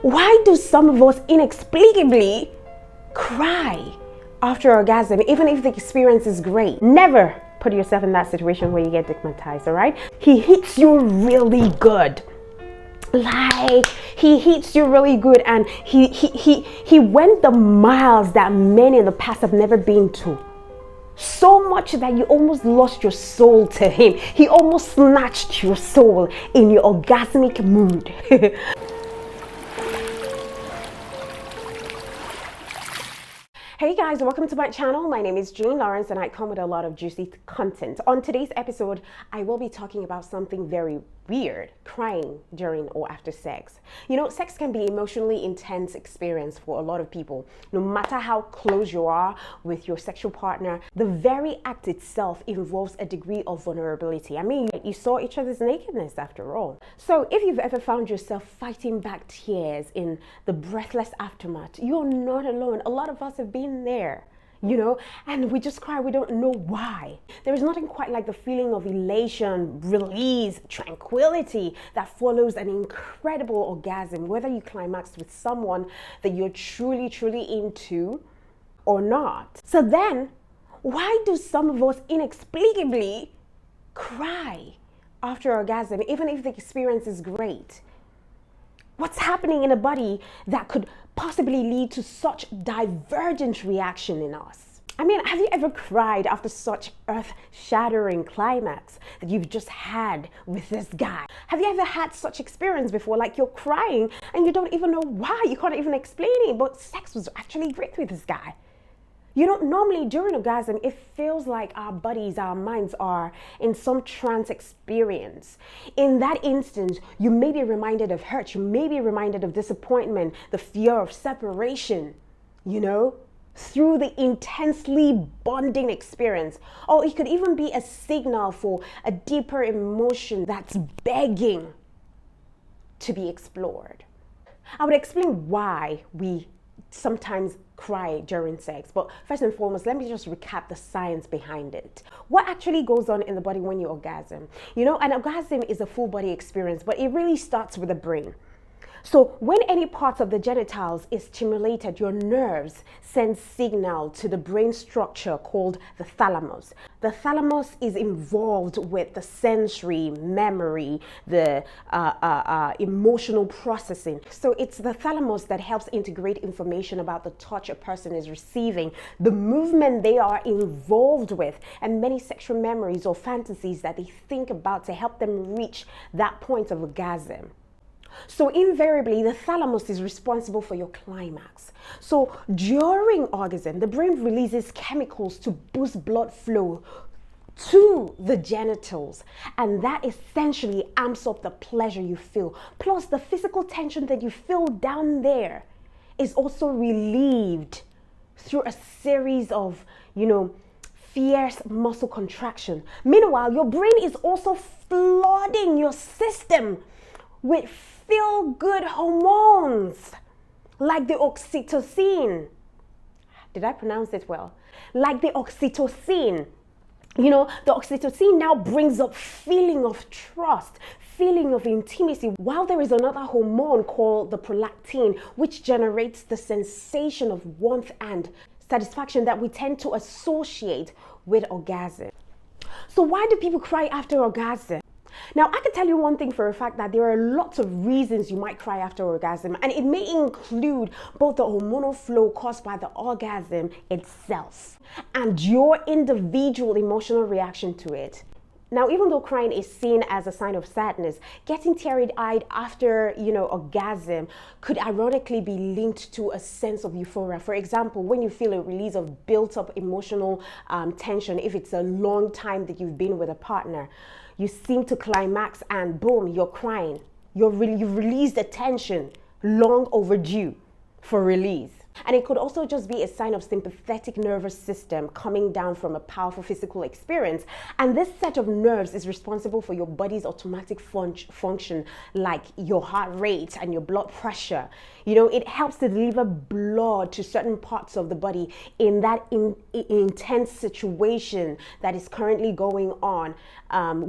Why do some of us inexplicably cry after orgasm, even if the experience is great? Never put yourself in that situation where you get stigmatized, all right? He hits you really good. Like, he hits you really good, and he went the miles that men in the past have never been to. So much that you almost lost your soul to him. He almost snatched your soul in your orgasmic mood. Hey guys, welcome to my channel. My name is Jean Lawrence and I come with a lot of juicy content. On today's episode, I will be talking about something very weird: crying during or after sex. You know, sex can be emotionally intense experience for a lot of people. No matter how close you are with your sexual partner, the very act itself involves a degree of vulnerability. I mean, you saw each other's nakedness after all. So if you've ever found yourself fighting back tears in the breathless aftermath, you're not alone. A lot of us have been there, you know, and we just cry. We don't know why. There is nothing quite like the feeling of elation, release, tranquility that follows an incredible orgasm, whether you climax with someone that you're truly into or not. So then, why do some of us inexplicably cry after orgasm, even if the experience is great? What's happening in a body that could possibly lead to such divergent reaction in us? I mean, have you ever cried after such earth-shattering climax that you've just had with this guy? Have you ever had such experience before, like you're crying and you don't even know why? You can't even explain it, but sex was actually great with this guy. You know, normally during orgasm, it feels like our bodies, our minds are in some trance experience. In that instance, you may be reminded of hurt, you may be reminded of disappointment, the fear of separation, you know, through the intensely bonding experience. Or it could even be a signal for a deeper emotion that's begging to be explored. I would explain why we sometimes cry during sex, but first and foremost, let me just recap the science behind it. What actually goes on in the body when you orgasm? You know, an orgasm is a full body experience, but it really starts with the brain. So when any part of the genitals is stimulated, your nerves send signal to the brain structure called the thalamus. The thalamus is involved with the sensory, memory, the emotional processing. So it's the thalamus that helps integrate information about the touch a person is receiving, the movement they are involved with, and many sexual memories or fantasies that they think about to help them reach that point of orgasm. So invariably, the thalamus is responsible for your climax. So during orgasm, the brain releases chemicals to boost blood flow to the genitals, and that essentially amps up the pleasure you feel. Plus, the physical tension that you feel down there is also relieved through a series of, you know, fierce muscle contraction. Meanwhile, your brain is also flooding your system with feel-good hormones like the oxytocin. Did I pronounce it well? Like the oxytocin. You know, the oxytocin now brings up feeling of trust, feeling of intimacy, while there is another hormone called the prolactin, which generates the sensation of warmth and satisfaction that we tend to associate with orgasm. So why do people cry after orgasm? Now, I can tell you one thing for a fact, that there are lots of reasons you might cry after orgasm, and it may include both the hormonal flow caused by the orgasm itself and your individual emotional reaction to it. Now, even though crying is seen as a sign of sadness, getting teary-eyed after, you know, orgasm could ironically be linked to a sense of euphoria. For example, when you feel a release of built-up emotional tension, if it's a long time that you've been with a partner, you seem to climax and boom, you're crying. You've released the tension, long overdue for release. And it could also just be a sign of sympathetic nervous system coming down from a powerful physical experience. And this set of nerves is responsible for your body's automatic function, like your heart rate and your blood pressure. You know, it helps to deliver blood to certain parts of the body in that intense situation that is currently going on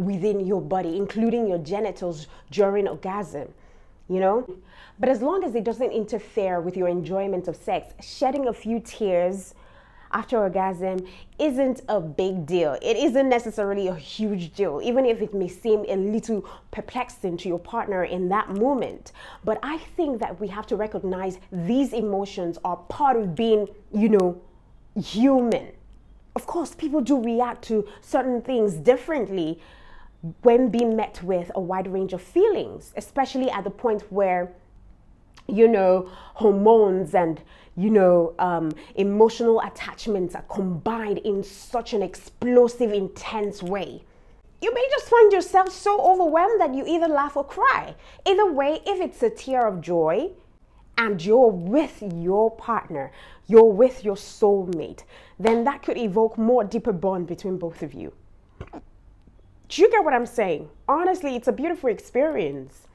within your body, including your genitals during orgasm. you know? But as long as it doesn't interfere with your enjoyment of sex, shedding a few tears after orgasm isn't a big deal. It isn't necessarily a huge deal, even if it may seem a little perplexing to your partner in that moment. But I think that we have to recognize these emotions are part of being, human. Of course, people do react to certain things differently when being met with a wide range of feelings, especially at the point where hormones and emotional attachments are combined in such an explosive, intense way. You may just find yourself so overwhelmed that you either laugh or cry. Either way, if it's a tear of joy and you're with your partner, you're with your soulmate, then that could evoke more deeper bond between both of you. Do you get what I'm saying? Honestly, it's a beautiful experience.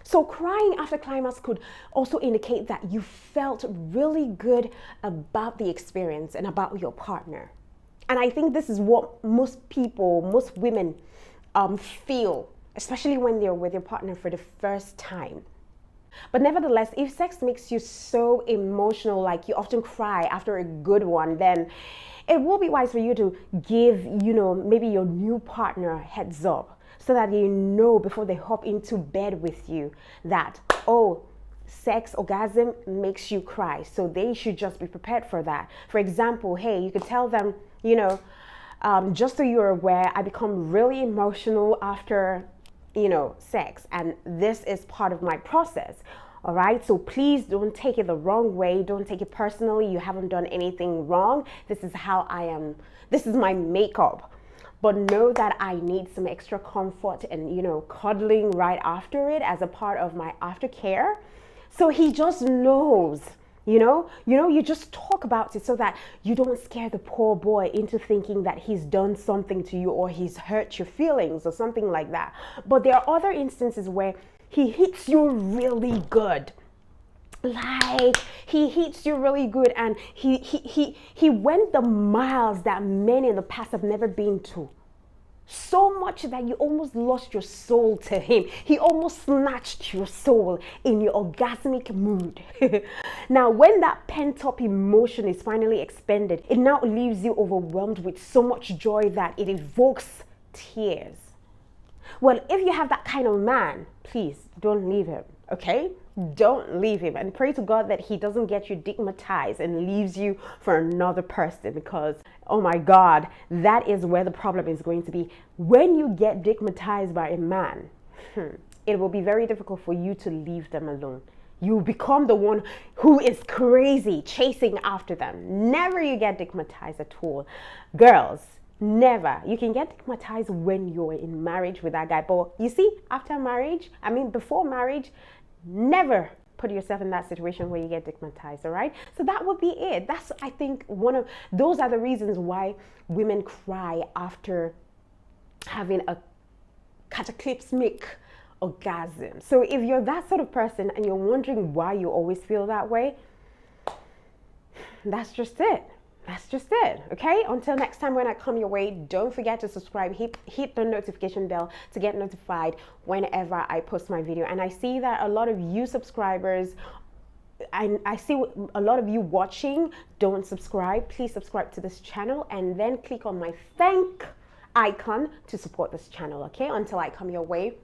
So crying after climax could also indicate that you felt really good about the experience and about your partner. And I think this is what most women feel, especially when they're with your partner for the first time. But nevertheless, if sex makes you so emotional, like you often cry after a good one, then it will be wise for you to give, maybe your new partner a heads up, so that before they hop into bed with you that, sex orgasm makes you cry. So they should just be prepared for that. For example, hey, you could tell them, just so you're aware, I become really emotional after, sex, and this is part of my process. All right, so please don't take it the wrong way. Don't take it personally. You haven't done anything wrong. This is how I am. This is my makeup. But know that I need some extra comfort and, cuddling right after it as a part of my aftercare. So he just knows, you just talk about it so that you don't scare the poor boy into thinking that he's done something to you or he's hurt your feelings or something like that. But there are other instances where he hits you really good. Like he hits you really good, and he went the miles that men in the past have never been to. So much that you almost lost your soul to him. He almost snatched your soul in your orgasmic mood. Now, when that pent-up emotion is finally expended, it now leaves you overwhelmed with so much joy that it evokes tears. Well, if you have that kind of man, please don't leave him, okay? Don't leave him, and pray to God that he doesn't get you stigmatized and leaves you for another person, because, oh my God, that is where the problem is going to be. When you get stigmatized by a man, it will be very difficult for you to leave them alone. You become the one who is crazy chasing after them. Never you get stigmatized at all. Girls, never. You can get stigmatized when you're in marriage with that guy. But you see, before marriage, never put yourself in that situation where you get stigmatized, all right? So that would be it. That's, I think, those are the reasons why women cry after having a cataclysmic orgasm. So if you're that sort of person and you're wondering why you always feel that way, that's just it. That's just it, okay? Until next time when I come your way, don't forget to subscribe, hit the notification bell to get notified whenever I post my video. And I see that a lot of you subscribers, I see a lot of you watching don't subscribe. Please subscribe to this channel and then click on my thank icon to support this channel, okay? Until I come your way.